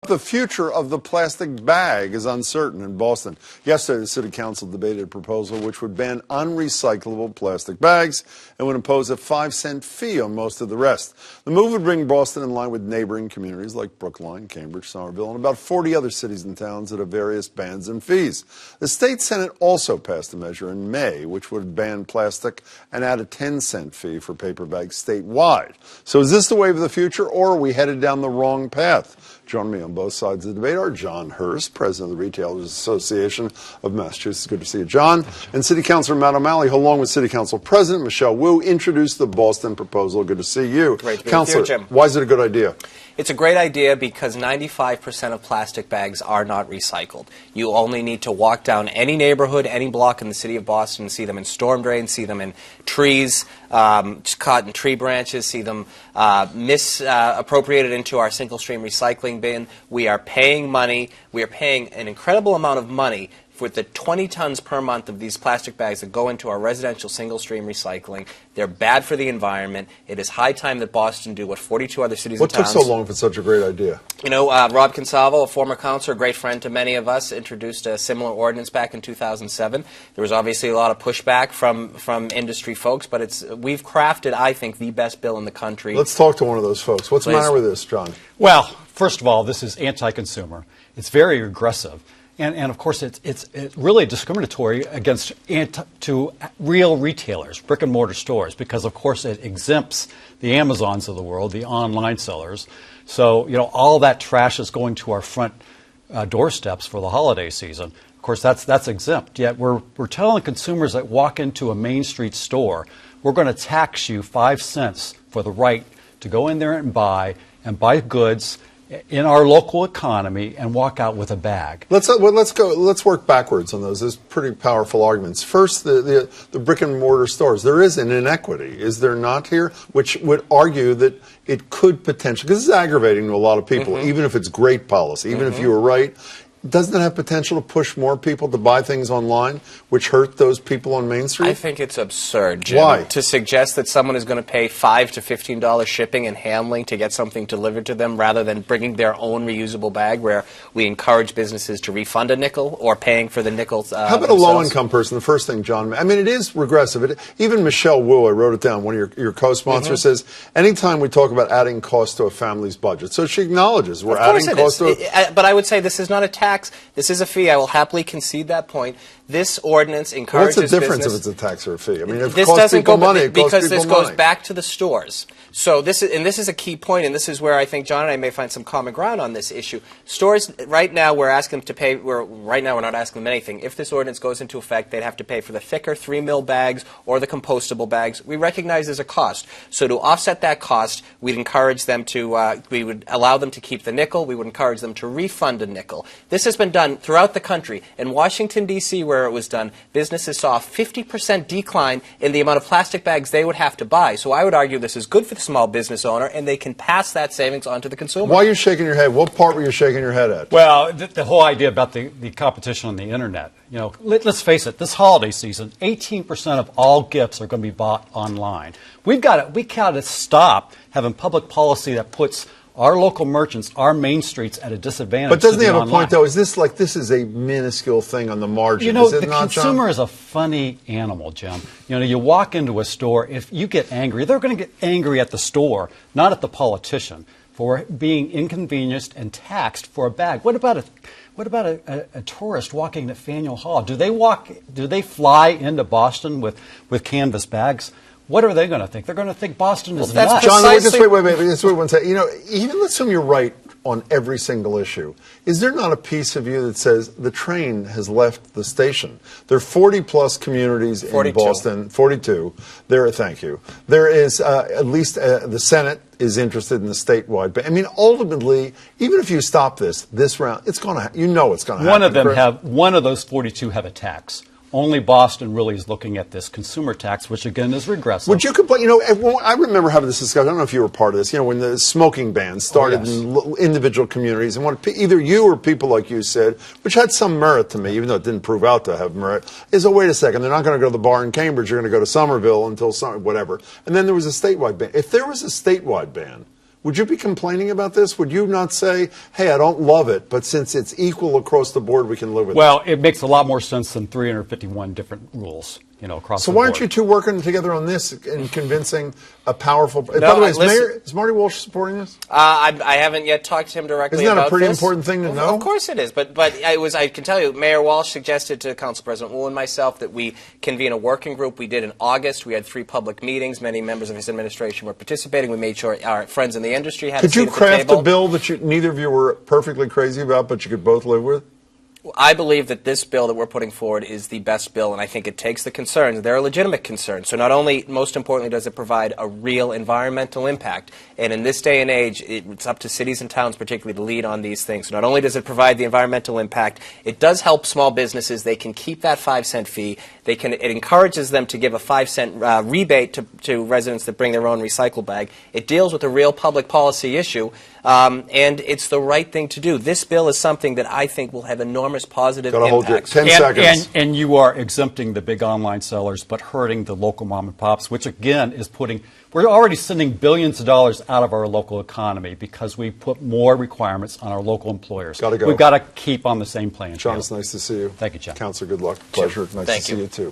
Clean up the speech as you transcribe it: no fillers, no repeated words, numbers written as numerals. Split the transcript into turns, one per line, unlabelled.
The future of the plastic bag is uncertain in Boston. Yesterday, the City Council debated a proposal which would ban unrecyclable plastic bags and would impose a 5-cent fee on most of the rest. The move would bring Boston in line with neighboring communities like Brookline, Cambridge, Somerville, and about 40 other cities and towns that have various bans and fees. The state Senate also passed a measure in May which would ban plastic and add a 10-cent fee for paper bags statewide. So is this the wave of the future, or are we headed down the wrong path? Joining me on both sides of the debate are John Hurst, President of the Retailers Association of Massachusetts. Good to see you, John. And City Councilor Matt O'Malley, who along with City Council President Michelle Wu, introduced the Boston proposal. Good to see you.
Great to be
Councilor,
with you, Jim.
Why is it a good idea?
It's a great idea because 95% of plastic bags are not recycled. You only need to walk down any neighborhood, any block in the city of Boston, and see them in storm drains, see them in trees, caught in tree branches, see them misappropriated into our single-stream recycling bin. We are paying money. We are paying an incredible amount of money for the 20 tons per month of these plastic bags that go into our residential single-stream recycling. They're bad for the environment. It is high time that Boston do what 42 other cities and towns.
What took so long if it's such a great idea?
You know, Rob Consalvo, a former counselor, a great friend to many of us, introduced a similar ordinance back in 2007. There was obviously a lot of pushback from industry folks, but we've crafted, I think, the best bill in the country.
Let's talk to one of those folks. What's the matter with this, John?
Well, first of all, this is anti-consumer. It's very aggressive. And of course, it's really discriminatory against to real retailers, brick and mortar stores, because of course it exempts the Amazons of the world, the online sellers. So, you know, all that trash is going to our front doorsteps for the holiday season. Of course, that's exempt. Yet we're telling consumers that walk into a Main Street store, we're going to tax you 5 cents for the right to go in there and buy goods in our local economy and walk out with a bag.
Let's work backwards on those. There's pretty powerful arguments. First, the brick and mortar stores. There is an inequity, is there not here, which would argue that it could potentially, because it's aggravating to a lot of people, even if it's great policy, even if you were right. Doesn't it have potential to push more people to buy things online, which hurt those people on Main Street?
I think it's absurd, Jim,
Why?
To suggest that someone is going to pay $5 to $15 shipping and handling to get something delivered to them rather than bringing their own reusable bag, where we encourage businesses to refund a nickel or paying for the nickels
How about
themselves?
a low-income person? The first thing, John, I mean, it is regressive. Even Michelle Wu, I wrote it down, one of your co-sponsors, says, anytime we talk about adding cost to a family's budget. So she acknowledges we're adding cost to it.
But I would say this is not a tax. This is a fee. I will happily concede that point. This ordinance encourages
What's the difference
business.
if it's a tax or a fee? I mean, if
this
it costs
doesn't
people
go
money, it costs
because
people
this
money.
goes back to the stores. So this is a key point, and this is where I think John and I may find some common ground on this issue. Stores right now, we're asking them to pay. Right now we're not asking them anything. If this ordinance goes into effect, they'd have to pay for the thicker 3 mil bags or the compostable bags. We recognize there's a cost. So to offset that cost, we'd encourage them to. We would allow them to keep the nickel. We would encourage them to refund a nickel. This has been done throughout the country. In Washington, D.C., where it was done, businesses saw a 50% decline in the amount of plastic bags they would have to buy. So I would argue this is good for the small business owner, and they can pass that savings on to the consumer.
Why are you shaking your head? What part were you shaking your head at?
Well, the whole idea about the competition on the internet. You know, let's face it, this holiday season, 18% of all gifts are going to be bought online. We got to stop having public policy that puts our local merchants, our main streets, at a disadvantage.
But doesn't he have
online.
a point, though? Is this a minuscule thing on the margin?
You know,
is it
the
not,
consumer
John?
is a funny animal, Jim. You know, you walk into a store, if you get angry, they're going to get angry at the store, not at the politician, for being inconvenienced and taxed for a bag. What about a tourist walking to Faneuil Hall? Do they fly into Boston with canvas bags? What are they going to think? They're going to think Boston is nuts.
John, just wait one second. You know, even let's assume you're right on every single issue. Is there not a piece of you that says the train has left the station? There are 40-plus communities
42.
in Boston. 42. Thank you. There is at least the Senate is interested in the statewide. But I mean, ultimately, even if you stop this round, it's going to. It's going to happen.
One of those 42 have a tax. Only Boston really is looking at this consumer tax, which again is regressive.
Would you complain? You know, I remember having this discussion. I don't know if you were part of this. You know, when the smoking ban started in individual communities, and what either you or people like you said, which had some merit to me, even though it didn't prove out to have merit, is, oh, wait a second, they're not going to go to the bar in Cambridge. You're going to go to Somerville until whatever. And then there was a statewide ban. If there was a statewide ban, would you be complaining about this? Would you not say, hey, I don't love it, but since it's equal across the board, we can live with it?
Well, it makes a lot more sense than 351 different rules, across
So
the
why
board.
aren't you two working together on this and convincing a powerful... By the way, is Marty Walsh supporting this?
I haven't yet talked to him directly
Isn't that
about
a pretty
this.
important thing to know?
Of course it is, but I can tell you, Mayor Walsh suggested to Council President Wu and myself that we convene a working group. We did in August. We had 3 public meetings. Many members of his administration were participating. We made sure our friends in the industry had a
Could
seat
you
at the
craft
table.
a bill that neither of you were perfectly crazy about, but you could both live with?
I believe that this bill that we're putting forward is the best bill, and I think it takes the concerns. There are legitimate concerns. So not only, most importantly, does it provide a real environmental impact, and in this day and age, it's up to cities and towns particularly to lead on these things. So not only does it provide the environmental impact, it does help small businesses. They can keep that 5-cent fee. It encourages them to give a 5-cent rebate to residents that bring their own recycle bag. It deals with a real public policy issue, and it's the right thing to do. This bill is something that I think will have enormous positive
Gotta hold you
impacts.
10 seconds.
And you are exempting the big online sellers, but hurting the local mom and pops, which again is we're already sending billions of dollars out of our local economy because we put more requirements on our local employers.
Gotta go.
We've got to keep on the same playing
John,
field.
it's nice to see you.
Thank you, John.
Counselor, good luck. Pleasure. Nice
Thank
to see
you.
you, too.